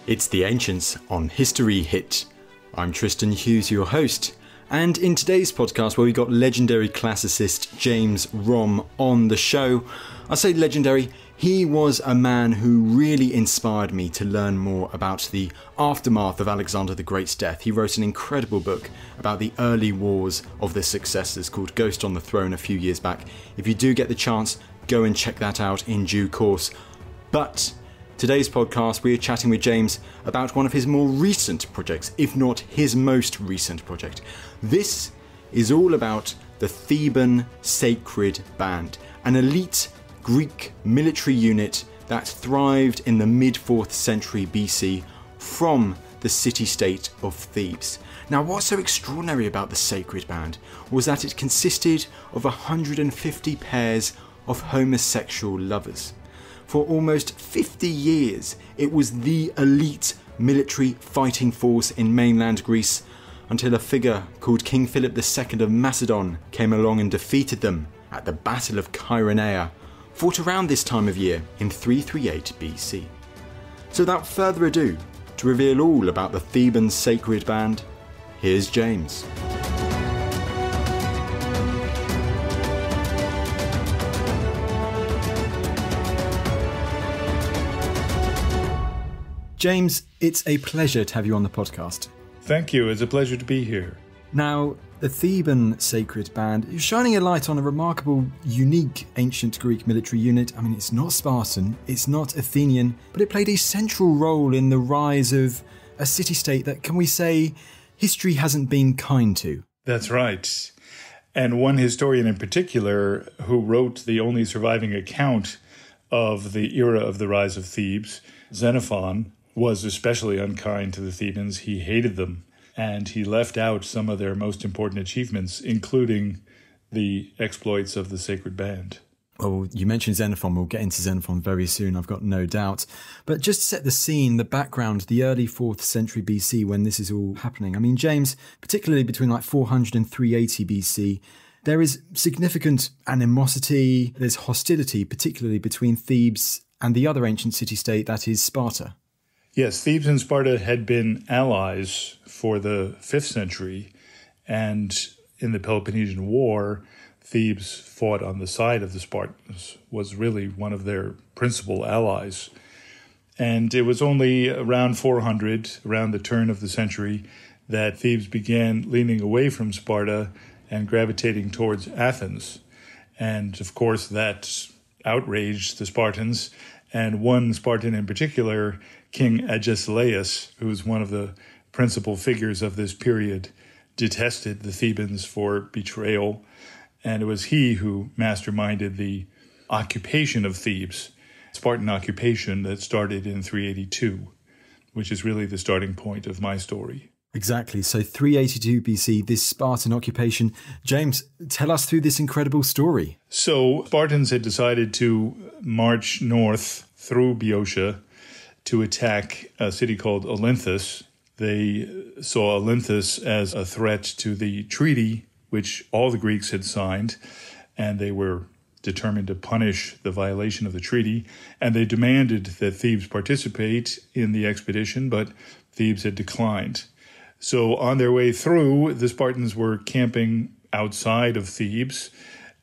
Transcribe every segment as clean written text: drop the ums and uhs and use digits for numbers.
It's the Ancients on History Hit. I'm Tristan Hughes, your host, and in today's podcast where we got legendary classicist James Romm on the show, I say legendary, he was a man who really inspired me to learn more about the aftermath of Alexander the Great's death. He wrote an incredible book about the early wars of the successors called Ghost on the Throne a few years back. If you do get the chance, go and check that out in due course. But today's podcast, we are chatting with James about one of his more recent projects, if not his most recent project. This is all about the Theban Sacred Band, an elite Greek military unit that thrived in the mid-4th century BC from the city-state of Thebes. Now, what's so extraordinary about the Sacred Band was that it consisted of 150 pairs of homosexual lovers. For almost 50 years, it was the elite military fighting force in mainland Greece until a figure called King Philip II of Macedon came along and defeated them at the Battle of Chaeronea, fought around this time of year in 338 BC. So without further ado, to reveal all about the Theban Sacred Band, here's James. James, it's a pleasure to have you on the podcast. Thank you. It's a pleasure to be here. Now, the Theban Sacred Band is shining a light on a remarkable, unique ancient Greek military unit. I mean, it's not Spartan, it's not Athenian, but it played a central role in the rise of a city-state that, can we say, history hasn't been kind to. That's right. And one historian in particular who wrote the only surviving account of the era of the rise of Thebes, Xenophon, was especially unkind to the Thebans. He hated them, and he left out some of their most important achievements, including the exploits of the Sacred Band. Well, you mentioned Xenophon. We'll get into Xenophon very soon, I've got no doubt. But just to set the scene, the background, the early 4th century BC when this is all happening. I mean, James, particularly between like 400 and 380 BC, there is significant animosity, there's hostility, particularly between Thebes and the other ancient city-state, that is Sparta. Yes, Thebes and Sparta had been allies for the 5th century, and in the Peloponnesian War, Thebes fought on the side of the Spartans, was really one of their principal allies. And it was only around 400, around the turn of the century, that Thebes began leaning away from Sparta and gravitating towards Athens. And of course, that outraged the Spartans, and one Spartan in particular, King Agesilaus, who was one of the principal figures of this period, detested the Thebans for betrayal, and it was he who masterminded the occupation of Thebes, Spartan occupation that started in 382, which is really the starting point of my story. Exactly. So 382 BC, this Spartan occupation. James, tell us through this incredible story. So Spartans had decided to march north through Boeotia to attack a city called Olynthus. They saw Olynthus as a threat to the treaty which all the Greeks had signed, and they were determined to punish the violation of the treaty, and they demanded that Thebes participate in the expedition, but Thebes had declined. So on their way through, the Spartans were camping outside of Thebes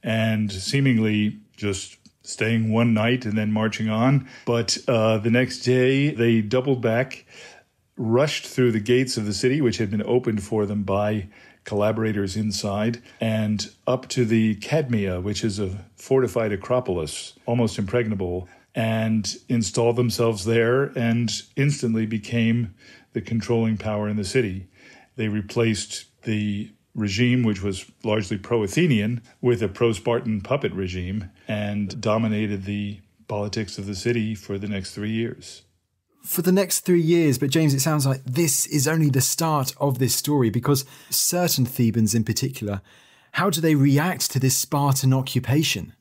and seemingly just staying one night and then marching on. But the next day, they doubled back, rushed through the gates of the city, which had been opened for them by collaborators inside, and up to the Cadmea, which is a fortified acropolis, almost impregnable, and installed themselves there and instantly became the controlling power in the city. They replaced the regime, which was largely pro-Athenian, with a pro-Spartan puppet regime, and dominated the politics of the city for the next 3 years. For the next 3 years, but James, it sounds like this is only the start of this story, because certain Thebans in particular, how do they react to this Spartan occupation?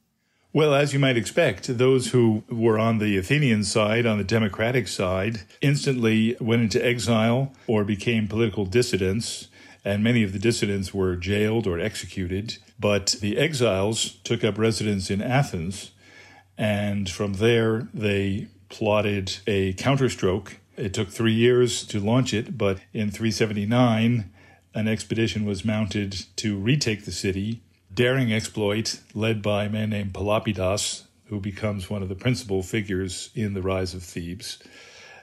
Well, as you might expect, those who were on the Athenian side, on the democratic side, instantly went into exile or became political dissidents, and many of the dissidents were jailed or executed. But the exiles took up residence in Athens, and from there they plotted a counterstroke It took 3 years to launch it, but in 379, an expedition was mounted to retake the city. Daring exploit led by a man named Pelopidas, who becomes one of the principal figures in the rise of Thebes.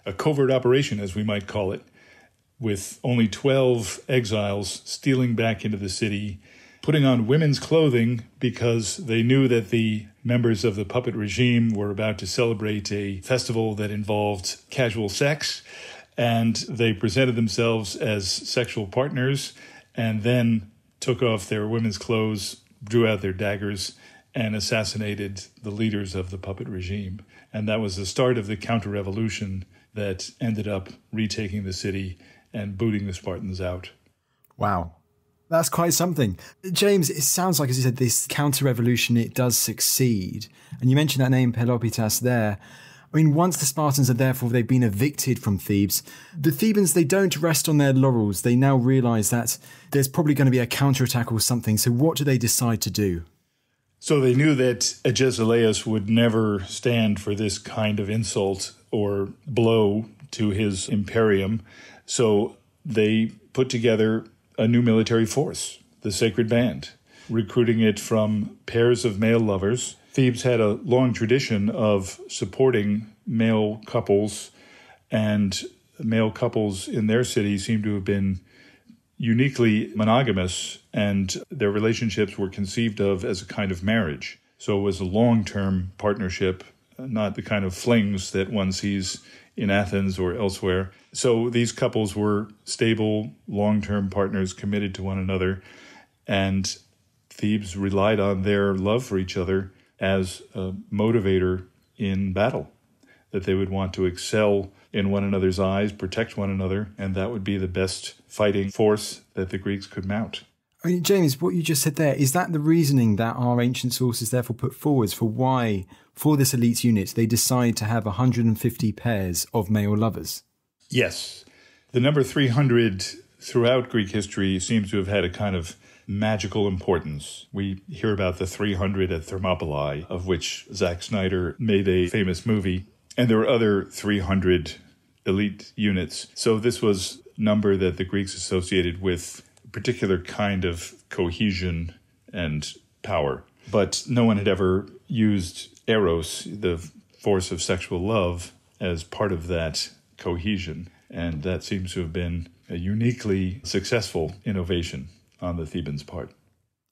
A covert operation, as we might call it, with only 12 exiles stealing back into the city, putting on women's clothing because they knew that the members of the puppet regime were about to celebrate a festival that involved casual sex, and they presented themselves as sexual partners and then took off their women's clothes, drew out their daggers, and assassinated the leaders of the puppet regime. And that was the start of the counter-revolution that ended up retaking the city and booting the Spartans out. Wow. That's quite something. James, it sounds like, as you said, this counter-revolution, it does succeed. And you mentioned that name, Pelopidas, there. I mean, once the Spartans are therefore, they've been evicted from Thebes, the Thebans, they don't rest on their laurels. They now realise that there's probably going to be a counterattack or something. So what do they decide to do? So they knew that Agesilaus would never stand for this kind of insult or blow to his imperium. So they put together a new military force, the Sacred Band, recruiting it from pairs of male lovers. Thebes had a long tradition of supporting male couples, and male couples in their city seem to have been uniquely monogamous, and their relationships were conceived of as a kind of marriage. So it was a long-term partnership, not the kind of flings that one sees in Athens or elsewhere. So these couples were stable, long-term partners committed to one another, and Thebes relied on their love for each other as a motivator in battle, that they would want to excel in one another's eyes, protect one another, and that would be the best fighting force that the Greeks could mount. I mean, James, what you just said there, is that the reasoning that our ancient sources therefore put forwards for why, for this elite unit, they decide to have 150 pairs of male lovers? Yes. The number 300 throughout Greek history seems to have had a kind of magical importance. We hear about the 300 at Thermopylae, of which Zack Snyder made a famous movie, and there were other 300 elite units. So this was a number that the Greeks associated with a particular kind of cohesion and power. But no one had ever used eros, the force of sexual love, as part of that cohesion. And that seems to have been a uniquely successful innovation on the Thebans' part.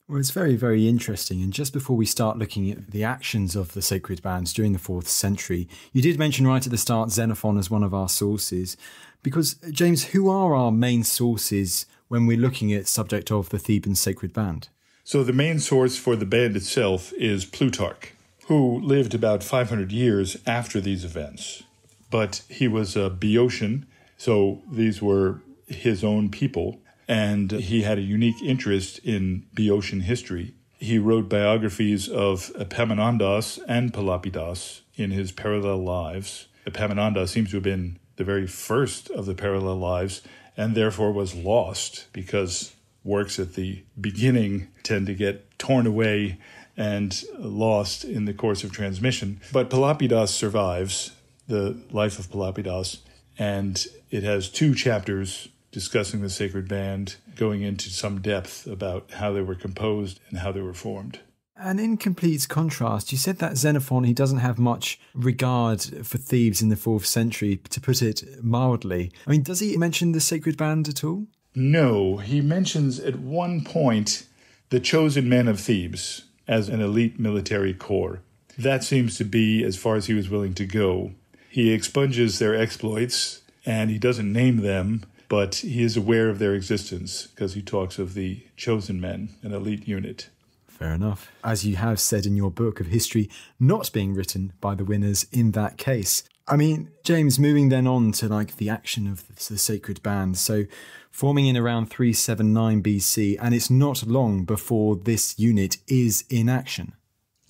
Well, it's very, very interesting. And just before we start looking at the actions of the sacred bands during the 4th century, you did mention right at the start Xenophon as one of our sources. Because, James, who are our main sources when we're looking at subject of the Theban sacred band? So the main source for the band itself is Plutarch, who lived about 500 years after these events. But he was a Boeotian, so these were his own people, and he had a unique interest in Boeotian history. He wrote biographies of Epaminondas and Pelopidas in his parallel lives. Epaminondas seems to have been the very first of the parallel lives, and therefore was lost, because works at the beginning tend to get torn away and lost in the course of transmission. But Pelopidas survives, the life of Pelopidas, and it has 2 chapters discussing the sacred band, going into some depth about how they were composed and how they were formed. And in complete contrast, you said that Xenophon, he doesn't have much regard for Thebes in the 4th century, to put it mildly. I mean, does he mention the sacred band at all? No, he mentions at one point the chosen men of Thebes as an elite military corps. That seems to be as far as he was willing to go. He expunges their exploits, and he doesn't name them, but he is aware of their existence because he talks of the chosen men, an elite unit. Fair enough. As you have said in your book of history, not being written by the winners in that case. I mean, James, moving then on to the action of the sacred band. So forming in around 379 BC, and it's not long before this unit is in action.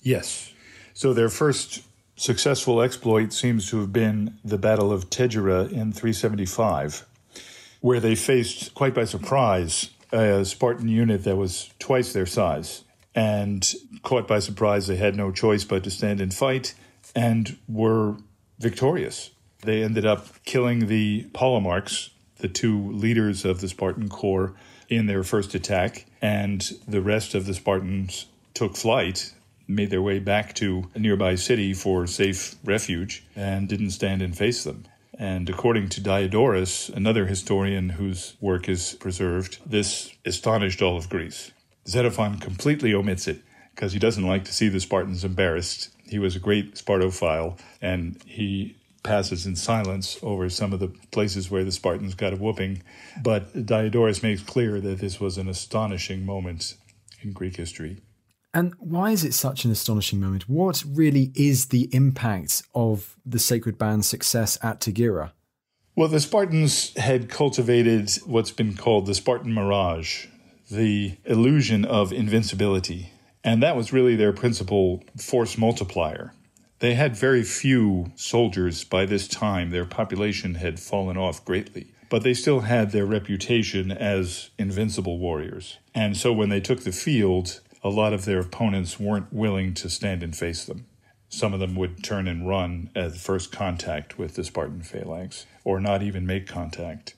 Yes. So their first successful exploit seems to have been the Battle of Tegera in 375, where they faced, quite by surprise, a Spartan unit that was twice their size. And caught by surprise, they had no choice but to stand and fight, and were victorious. They ended up killing the Polemarchs, the two leaders of the Spartan corps, in their first attack, and the rest of the Spartans took flight, made their way back to a nearby city for safe refuge, and didn't stand and face them. And according to Diodorus, another historian whose work is preserved, this astonished all of Greece. Xenophon completely omits it because he doesn't like to see the Spartans embarrassed. He was a great Spartophile, and he passes in silence over some of the places where the Spartans got a whooping. But Diodorus makes clear that this was an astonishing moment in Greek history. And why is it such an astonishing moment? What really is the impact of the Sacred Band's success at Tegea? Well, the Spartans had cultivated what's been called the Spartan mirage, the illusion of invincibility. And that was really their principal force multiplier. They had very few soldiers by this time. Their population had fallen off greatly. But they still had their reputation as invincible warriors. And so when they took the field, a lot of their opponents weren't willing to stand and face them. Some of them would turn and run at the first contact with the Spartan phalanx, or not even make contact.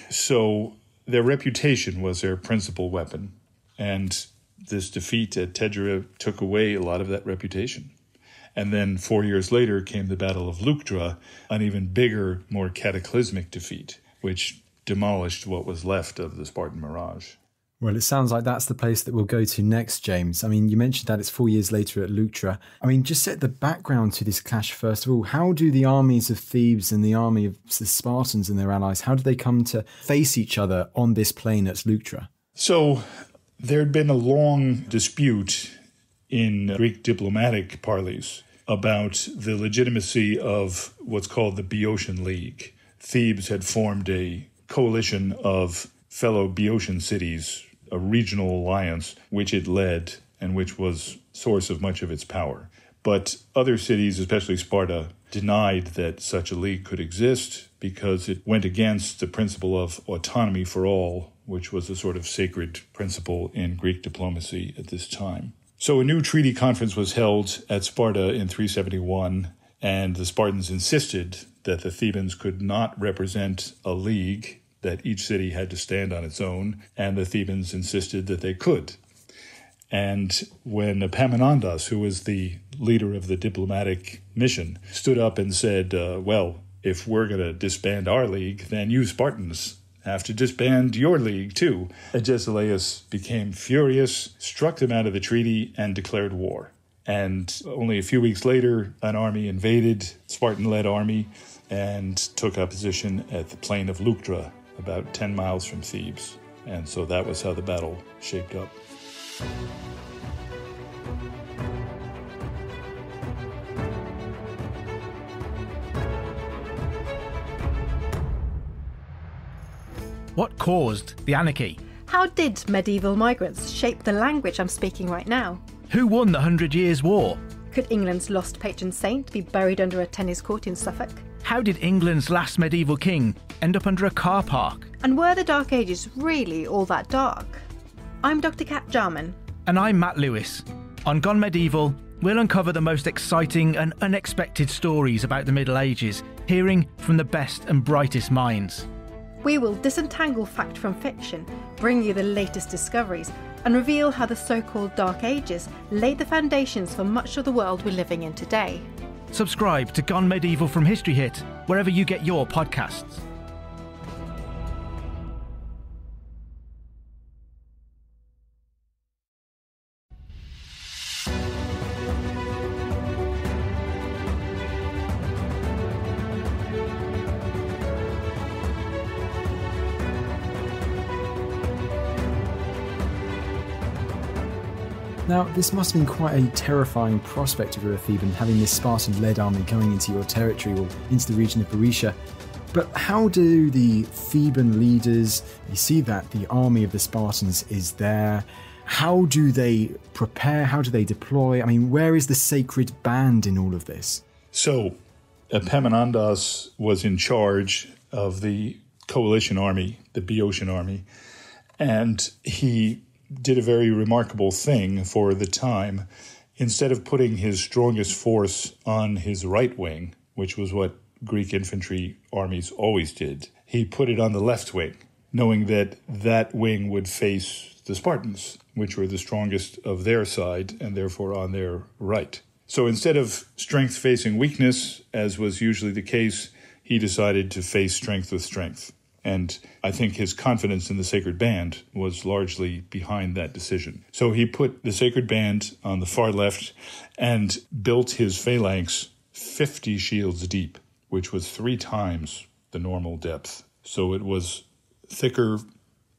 So their reputation was their principal weapon. And this defeat at Tegea took away a lot of that reputation. And then 4 years later came the Battle of Leuctra, an even bigger, more cataclysmic defeat, which demolished what was left of the Spartan mirage. Well, it sounds like that's the place that we'll go to next, James. I mean, you mentioned that it's 4 years later at Leuctra. I mean, just set the background to this clash first of all. How do the armies of Thebes and the army of the Spartans and their allies, how do they come to face each other on this plain at Leuctra? So there had been a long dispute in Greek diplomatic parlance about the legitimacy of what's called the Boeotian League. Thebes had formed a coalition of fellow Boeotian cities, a regional alliance which it led and which was source of much of its power. But other cities, especially Sparta, denied that such a league could exist because it went against the principle of autonomy for all, which was a sort of sacred principle in Greek diplomacy at this time. So a new treaty conference was held at Sparta in 371, and the Spartans insisted that the Thebans could not represent a league, that each city had to stand on its own, and the Thebans insisted that they could. And when Epaminondas, who was the leader of the diplomatic mission, stood up and said, well, if we're going to disband our league, then you Spartans have to disband your league too. Agesilaus became furious, struck them out of the treaty, and declared war. And only a few weeks later, an army invaded, Spartan-led army, and took up position at the plain of Leuctra, about 10 miles from Thebes. And so that was how the battle shaped up. What caused the anarchy? How did medieval migrants shape the language I'm speaking right now? Who won the 100 Years' War? Could England's lost patron saint be buried under a tennis court in Suffolk? How did England's last medieval king end up under a car park? And were the Dark Ages really all that dark? I'm Dr. Kat Jarman. And I'm Matt Lewis. On Gone Medieval, we'll uncover the most exciting and unexpected stories about the Middle Ages, hearing from the best and brightest minds. We will disentangle fact from fiction, bring you the latest discoveries, and reveal how the so-called Dark Ages laid the foundations for much of the world we're living in today. Subscribe to Gone Medieval from History Hit, wherever you get your podcasts. Now, this must have been quite a terrifying prospect if you're a Theban, having this Spartan-led army going into your territory or into the region of Boeotia. But how do the Theban leaders, you see that the army of the Spartans is there, how do they prepare, how do they deploy? I mean, where is the sacred band in all of this? So, Epaminondas was in charge of the coalition army, the Boeotian army, and he did a very remarkable thing for the time. Instead of putting his strongest force on his right wing, which was what Greek infantry armies always did. He put it on the left wing, knowing that that wing would face the Spartans, which were the strongest of their side and therefore on their right. So instead of strength facing weakness, as was usually the case, he decided to face strength with strength. And I think his confidence in the Sacred Band was largely behind that decision. So he put the Sacred Band on the far left and built his phalanx 50 shields deep, which was 3 times the normal depth. So it was thicker,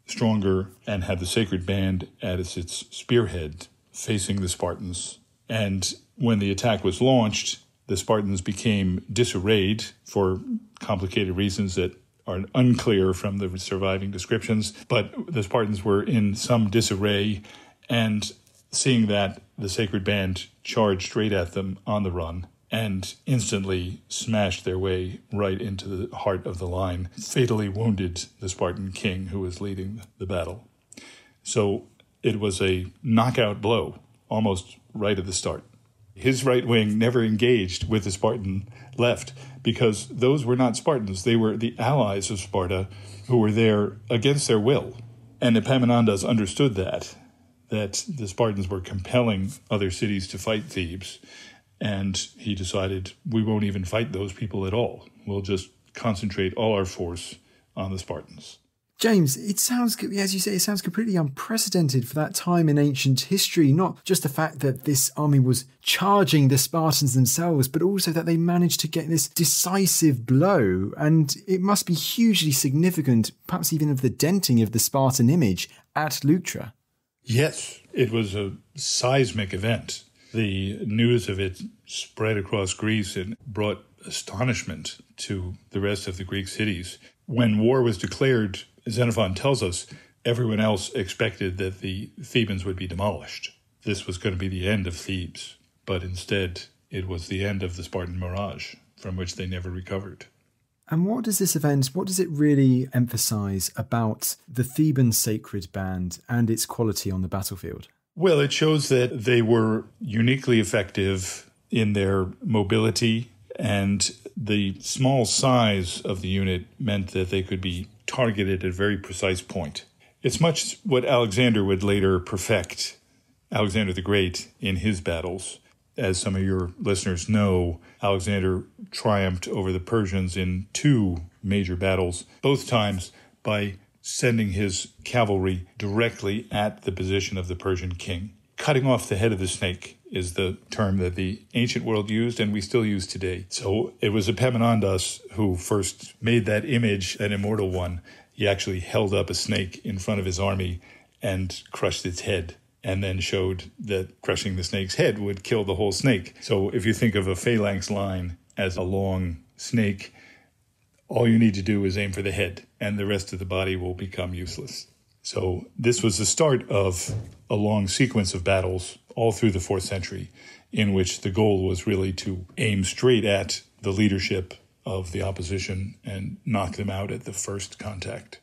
stronger, and had the Sacred Band as its spearhead facing the Spartans. And when the attack was launched, the Spartans became disarrayed for complicated reasons that are unclear from the surviving descriptions, but the Spartans were in some disarray, and seeing that, the Sacred Band charged straight at them on the run and instantly smashed their way right into the heart of the line, fatally wounded the Spartan king who was leading the battle. So it was a knockout blow, almost right at the start. His right wing never engaged with the Spartan left because those were not Spartans. They were the allies of Sparta who were there against their will. And Epaminondas understood that the Spartans were compelling other cities to fight Thebes. And he decided, we won't even fight those people at all. We'll just concentrate all our force on the Spartans. James, it sounds, as you say, it sounds completely unprecedented for that time in ancient history. Not just the fact that this army was charging the Spartans themselves, but also that they managed to get this decisive blow. And it must be hugely significant, perhaps even of the denting of the Spartan image at Leuctra. Yes, it was a seismic event. The news of it spread across Greece and brought astonishment to the rest of the Greek cities. When war was declared, Xenophon tells us everyone else expected that the Thebans would be demolished. This was going to be the end of Thebes, but instead it was the end of the Spartan mirage, from which they never recovered. And what does this event, what does it really emphasize about the Theban Sacred Band and its quality on the battlefield? Well, it shows that they were uniquely effective in their mobility, and the small size of the unit meant that they could be targeted at a very precise point. It's much what Alexander would later perfect, Alexander the Great, in his battles. As some of your listeners know, Alexander triumphed over the Persians in 2 major battles, both times by sending his cavalry directly at the position of the Persian king. Cutting off the head of the snake is the term that the ancient world used and we still use today. So it was Epaminondas who first made that image an immortal one. He actually held up a snake in front of his army and crushed its head, and then showed that crushing the snake's head would kill the whole snake. So if you think of a phalanx line as a long snake, all you need to do is aim for the head, and the rest of the body will become useless. So this was the start of a long sequence of battles all through the 4th century, in which the goal was really to aim straight at the leadership of the opposition and knock them out at the first contact.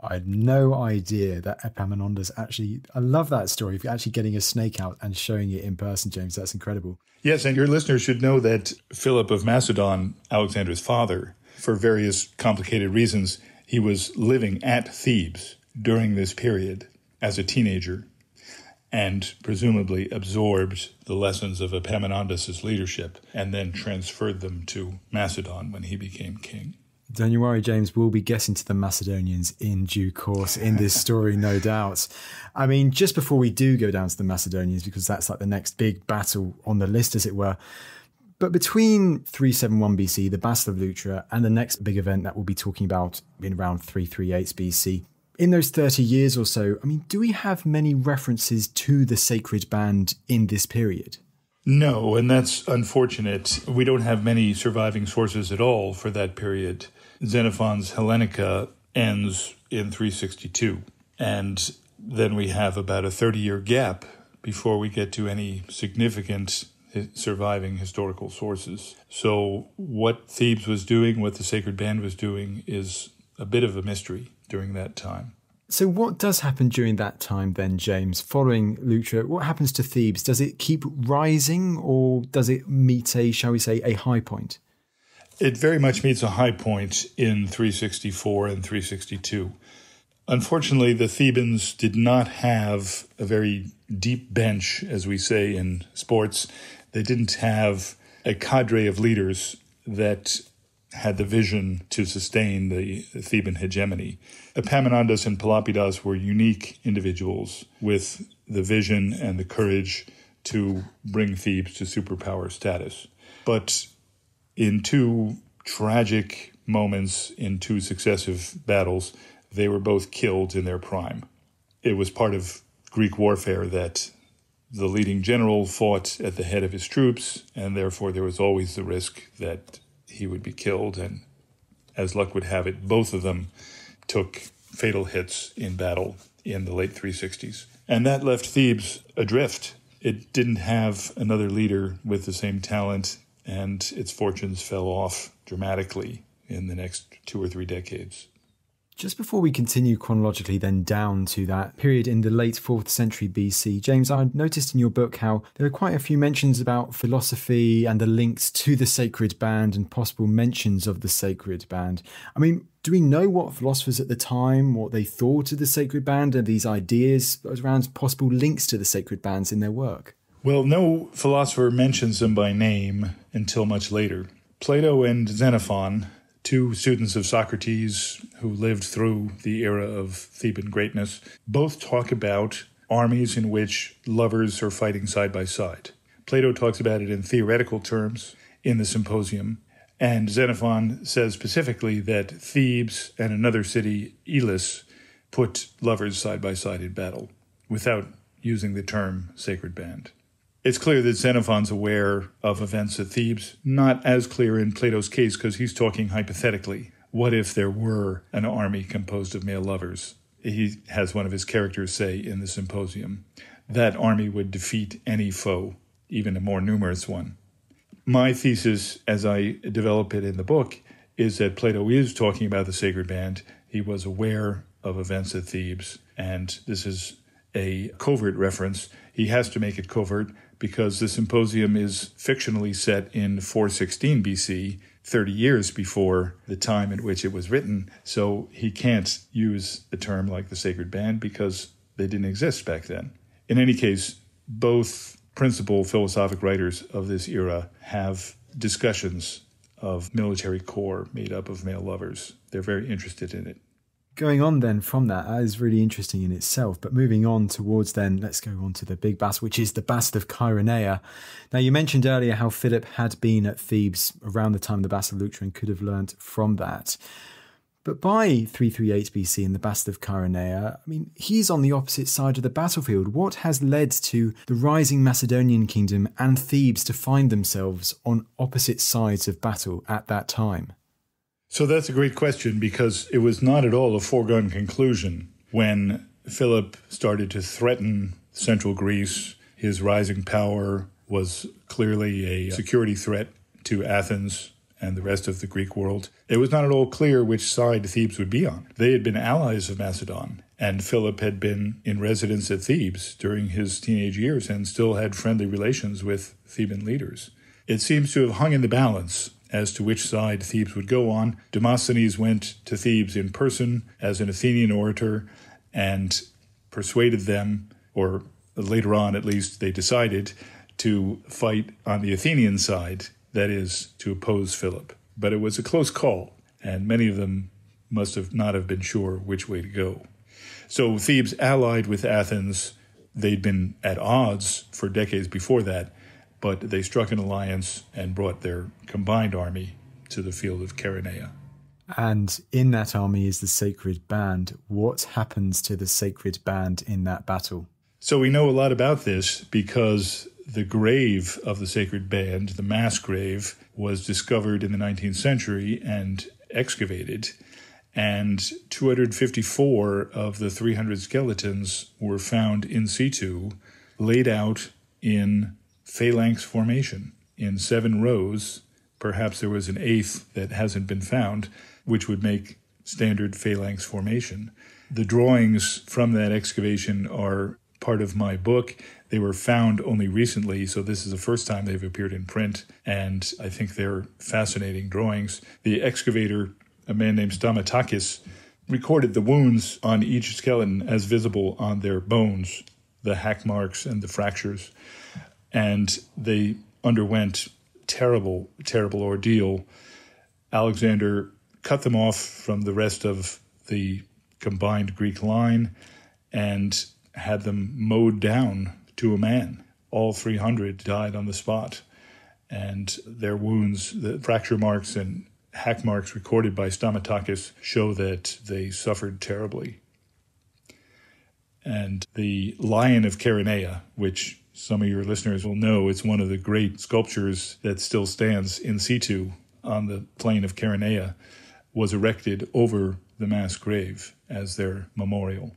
I had no idea that Epaminondas actually, I love that story of actually getting a snake out and showing it in person, James. That's incredible. Yes, and your listeners should know that Philip of Macedon, Alexander's father, for various complicated reasons, he was living at Thebes during this period as a teenager and presumably absorbed the lessons of Epaminondas' leadership and then transferred them to Macedon when he became king. Don't you worry, James, we'll be getting to the Macedonians in due course in this story, no doubt. I mean, just before we do go down to the Macedonians, because that's like the next big battle on the list, as it were, but between 371 BC, the Battle of Leuctra, and the next big event that we'll be talking about in around 338 BC, in those 30 years or so, I mean, do we have many references to the Sacred Band in this period? No, and that's unfortunate. We don't have many surviving sources at all for that period. Xenophon's Hellenica ends in 362, and then we have about a 30-year gap before we get to any significant surviving historical sources. So what Thebes was doing, what the Sacred Band was doing, is a bit of a mystery during that time. So what does happen during that time then, James, following Leuctra? What happens to Thebes? Does it keep rising, or does it meet a, shall we say, a high point? It very much meets a high point in 364 and 362. Unfortunately, the Thebans did not have a very deep bench, as we say in sports. They didn't have a cadre of leaders that had the vision to sustain the Theban hegemony. Epaminondas and Pelopidas were unique individuals with the vision and the courage to bring Thebes to superpower status. But in two tragic moments in two successive battles, they were both killed in their prime. It was part of Greek warfare that the leading general fought at the head of his troops, and therefore there was always the risk that he would be killed. And as luck would have it, both of them took fatal hits in battle in the late 360s. And that left Thebes adrift. It didn't have another leader with the same talent, and its fortunes fell off dramatically in the next 2 or 3 decades. Just before we continue chronologically then down to that period in the late 4th century BC, James, I noticed in your book how there are quite a few mentions about philosophy and the links to the sacred band and possible mentions of the sacred band. I mean, do we know what philosophers at the time, what they thought of the sacred band and these ideas around possible links to the sacred bands in their work? Well, no philosopher mentions them by name until much later. Plato and Xenophon, two students of Socrates who lived through the era of Theban greatness, both talk about armies in which lovers are fighting side by side. Plato talks about it in theoretical terms in the Symposium, and Xenophon says specifically that Thebes and another city, Elis, put lovers side by side in battle without using the term sacred band. It's clear that Xenophon's aware of events at Thebes, not as clear in Plato's case because he's talking hypothetically. What if there were an army composed of male lovers? He has one of his characters say in the Symposium, that army would defeat any foe, even a more numerous one. My thesis, as I develop it in the book, is that Plato is talking about the sacred band. He was aware of events at Thebes, and this is a covert reference. He has to make it covert because the Symposium is fictionally set in 416 BC, 30 years before the time in which it was written. So he can't use a term like the sacred band because they didn't exist back then. In any case, both principal philosophic writers of this era have discussions of military corps made up of male lovers. They're very interested in it. Going on then from that is really interesting in itself, but moving on towards then, let's go on to the big battle, which is the Battle of Chaeronea. Now, you mentioned earlier how Philip had been at Thebes around the time of the Battle of Leuctra and could have learnt from that. But by 338 BC in the Battle of Chaeronea, I mean, he's on the opposite side of the battlefield. What has led to the rising Macedonian kingdom and Thebes to find themselves on opposite sides of battle at that time? So that's a great question because it was not at all a foregone conclusion when Philip started to threaten central Greece. His rising power was clearly a security threat to Athens and the rest of the Greek world. It was not at all clear which side Thebes would be on. They had been allies of Macedon, and Philip had been in residence at Thebes during his teenage years and still had friendly relations with Theban leaders. It seems to have hung in the balance as to which side Thebes would go on. Demosthenes went to Thebes in person as an Athenian orator and persuaded them, or later on at least they decided, to fight on the Athenian side, that is, to oppose Philip. But it was a close call, and many of them must have not have been sure which way to go. So Thebes allied with Athens. They'd been at odds for decades before that, but they struck an alliance and brought their combined army to the field of Chaeronea. And in that army is the sacred band. What happens to the sacred band in that battle? So we know a lot about this because the grave of the sacred band, the mass grave, was discovered in the 19th century and excavated. And 254 of the 300 skeletons were found in situ, laid out in phalanx formation in 7 rows. Perhaps there was an 8th that hasn't been found, which would make standard phalanx formation. The drawings from that excavation are part of my book. They were found only recently, so this is the first time they've appeared in print, and I think they're fascinating drawings. The excavator, a man named Stamatakis, recorded the wounds on each skeleton as visible on their bones, the hack marks and the fractures, and they underwent terrible, terrible ordeal. Alexander cut them off from the rest of the combined Greek line and had them mowed down to a man. All 300 died on the spot, and their wounds, the fracture marks and hack marks recorded by Stamatakis, show that they suffered terribly. And the Lion of Chaeronea, which some of your listeners will know, it's one of the great sculptures that still stands in situ on the plain of Chaeronea, was erected over the mass grave as their memorial.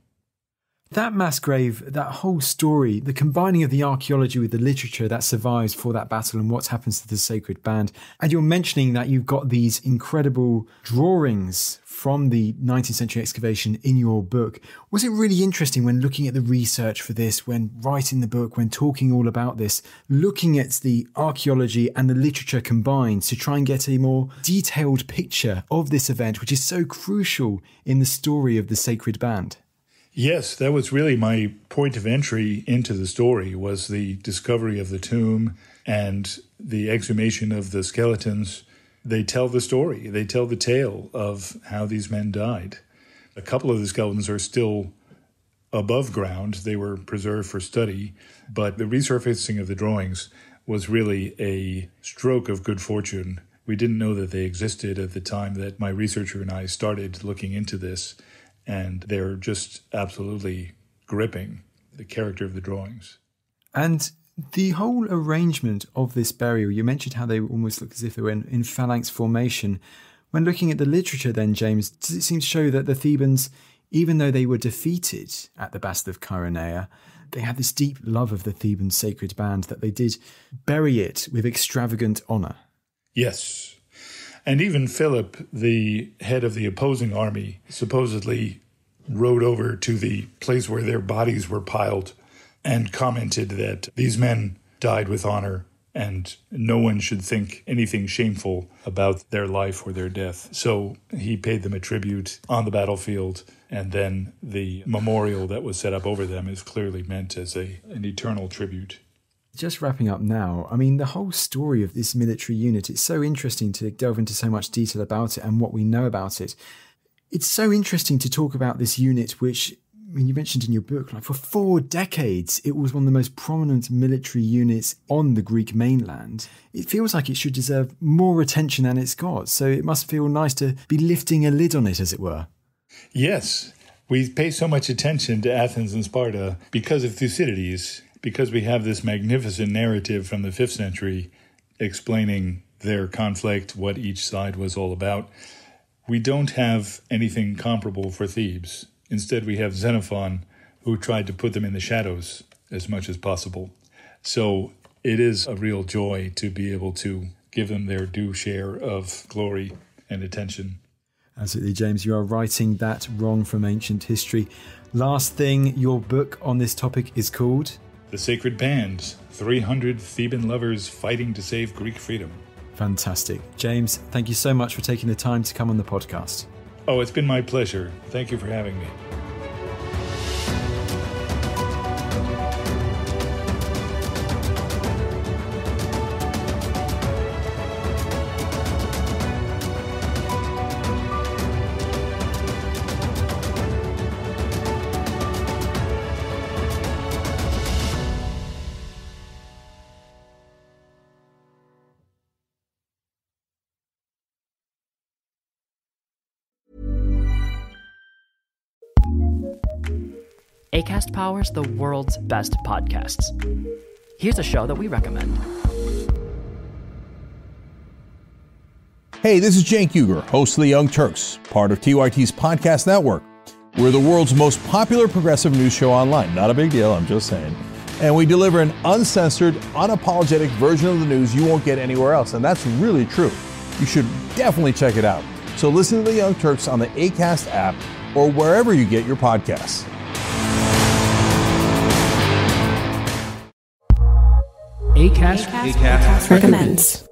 That mass grave, that whole story, the combining of the archaeology with the literature that survives for that battle and what happens to the sacred band. And you're mentioning that you've got these incredible drawings from the 19th century excavation in your book. Was it really interesting when looking at the research for this, when writing the book, when talking all about this, looking at the archaeology and the literature combined to try and get a more detailed picture of this event, which is so crucial in the story of the sacred band? Yes, that was really my point of entry into the story, was the discovery of the tomb and the exhumation of the skeletons. They tell the story. They tell the tale of how these men died. A couple of the skeletons are still above ground. They were preserved for study, but the resurfacing of the drawings was really a stroke of good fortune. We didn't know that they existed at the time that my researcher and I started looking into this, and they're just absolutely gripping, the character of the drawings. And the whole arrangement of this burial, you mentioned how they almost look as if they were in phalanx formation. When looking at the literature then, James, does it seem to show that the Thebans, even though they were defeated at the Battle of Chaeronea, they had this deep love of the Theban sacred band, that they did bury it with extravagant honour? Yes. And even Philip, the head of the opposing army, supposedly rode over to the place where their bodies were piled and commented that these men died with honor and no one should think anything shameful about their life or their death. So he paid them a tribute on the battlefield, and then the memorial that was set up over them is clearly meant as an eternal tribute. Just wrapping up now, I mean, the whole story of this military unit, it's so interesting to delve into so much detail about it and what we know about it. It's so interesting to talk about this unit, which, I mean, you mentioned in your book, like for 4 decades, it was one of the most prominent military units on the Greek mainland. It feels like it should deserve more attention than it's got, so it must feel nice to be lifting a lid on it, as it were. Yes, we pay so much attention to Athens and Sparta because of Thucydides, because we have this magnificent narrative from the 5th century explaining their conflict, what each side was all about. We don't have anything comparable for Thebes. Instead, we have Xenophon, who tried to put them in the shadows as much as possible. So it is a real joy to be able to give them their due share of glory and attention. Absolutely, James. You are righting that wrong from ancient history. Last thing, your book on this topic is called The Sacred Band, 300 Theban lovers fighting to save Greek freedom. Fantastic. James, thank you so much for taking the time to come on the podcast. Oh, it's been my pleasure. Thank you for having me. Acast powers the world's best podcasts. Here's a show that we recommend. Hey, this is Cenk Uygur, host of The Young Turks, part of TYT's podcast network. We're the world's most popular progressive news show online. Not a big deal, I'm just saying. And we deliver an uncensored, unapologetic version of the news you won't get anywhere else. And that's really true. You should definitely check it out. So listen to The Young Turks on the Acast app or wherever you get your podcasts. Acast recommends.